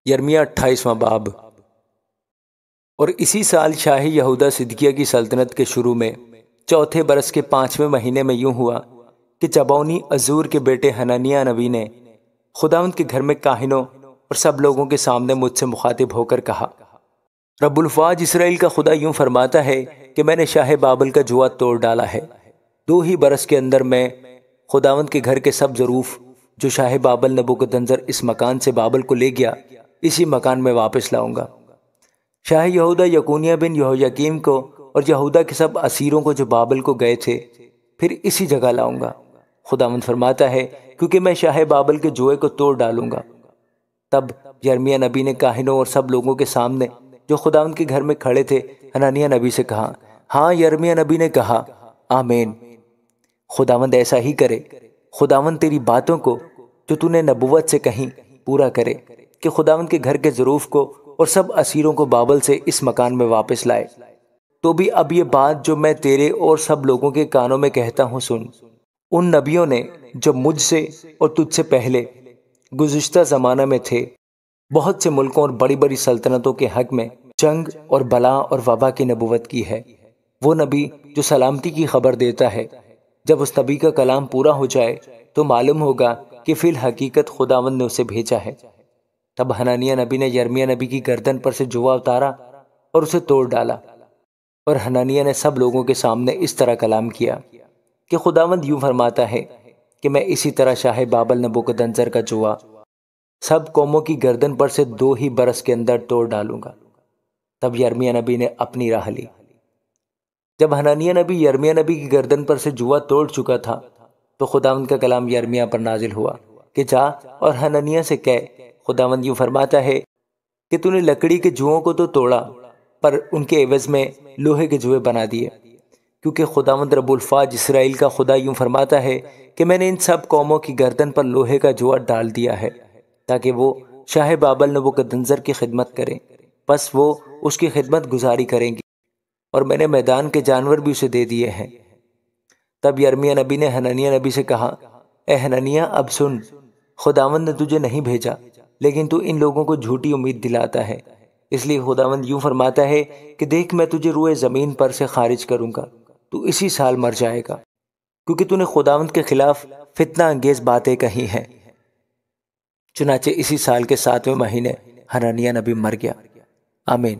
یرمیہ 28واں باب۔ اور اسی سال شاہ یہودہ صدقیہ کی سلطنت کے شروع میں چوتھے برس کے 5ویں مہینے میں یوں ہوا کہ چبونی عزور کے بیٹے حنانیہ نبی نے خداوند کے گھر میں کاہنوں اور سب لوگوں کے سامنے مجھ سے مخاطب ہو کر کہا، رب الفاظ اسرائیل کا خدا یوں فرماتا ہے کہ میں نے شاہ بابل کا جوا توڑ ڈالا ہے۔ 2 ہی برس کے اندر میں خداوند کے گھر کے سب ظروف جو شاہ بابل نبوکدنضر اس مکان سے بابل کو لے گیا اسی مکان میں واپس لاؤں گا۔ شاہ یہودہ یکونیہ بن یہویاکیم کو اور یہودہ کے سب اسیروں کو جو بابل کو گئے تھے پھر اسی جگہ لاؤں گا۔ خداوند فرماتا ہے کیونکہ میں شاہ بابل کے جوئے کو توڑ ڈالوں گا۔ تب یرمیہ نبی نے کاہنوں اور سب لوگوں کے سامنے جو خداوند کے گھر میں کھڑے تھے حنانیہ نبی سے کہا، ہاں یرمیہ نبی نے کہا، آمین، خداوند ایسا ہی کرے۔ خداوند تیری باتوں کو جو تو نے نبوت سے کہیں پورا کرے کہ خداوند کے گھر کے ظروف کو اور سب اسیروں کو بابل سے اس مکان میں واپس لائے۔ تو بھی اب یہ بات جو میں تیرے اور سب لوگوں کے کانوں میں کہتا ہوں سن۔ ان نبیوں نے جو مجھ سے اور تجھ سے پہلے گزشتہ زمانہ میں تھے بہت سے ملکوں اور بڑی بڑی سلطنتوں کے حق میں جنگ اور بلا اور وبا کی نبوت کی ہے۔ وہ نبی جو سلامتی کی خبر دیتا ہے، جب اس نبی کا کلام پورا ہو جائے تو معلوم ہوگا کہ فی الحقیقت خداوند نے اسے بھیجا ہے۔ تب حنانیہ نبی نے یرمیہ نبی کی گردن پر سے جوا اتارا اور اسے توڑ ڈالا، اور حنانیہ نے سب لوگوں کے سامنے اس طرح کلام کیا کہ خداوند یوں فرماتا ہے کہ میں اسی طرح شاہ بابل نبوکدنضر کا جوا سب قوموں کی گردن پر سے 2 ہی برس کے اندر توڑ ڈالوں گا۔ تب یرمیہ نبی نے اپنی راہ لی۔ جب حنانیہ نبی یرمیہ نبی کی گردن پر سے جوا توڑ چکا تھا تو خداوند کا کلام یرمیہ پر نازل ہوا کہ جا اور حنانیہ سے کہہ، خداوند یوں فرماتا ہے کہ تو نے لکڑی کے جوؤں کو تو توڑا پر ان کے عوض میں لوہے کے جوئے بنا دیے، کیونکہ خداوند رب الفاظ اسرائیل کا خدا یوں فرماتا ہے کہ میں نے ان سب قوموں کی گردن پر لوہے کا جوا ڈال دیا ہے تاکہ وہ شاہ بابل نبوکدنضر کی خدمت کریں، پس وہ اس کی خدمت گزاری کریں گی، اور میں نے میدان کے جانور بھی اسے دے دیے ہیں۔ تب یرمیہ نبی نے حنانیہ نبی سے کہا، اے حنانیہ اب سن، خداوند نے تجھے نہیں بھیجا لیکن تو ان لوگوں کو جھوٹی امید دلاتا ہے، اس لیے خداوند یوں فرماتا ہے کہ دیکھ میں تجھے روئے زمین پر سے خارج کروں گا، تو اسی سال مر جائے گا، کیونکہ تو نے خداوند کے خلاف فتنہ انگیز باتیں کہی ہیں۔ چنانچہ اسی سال کے 7ویں مہینے حنانیہ نبی مر گیا۔ آمین۔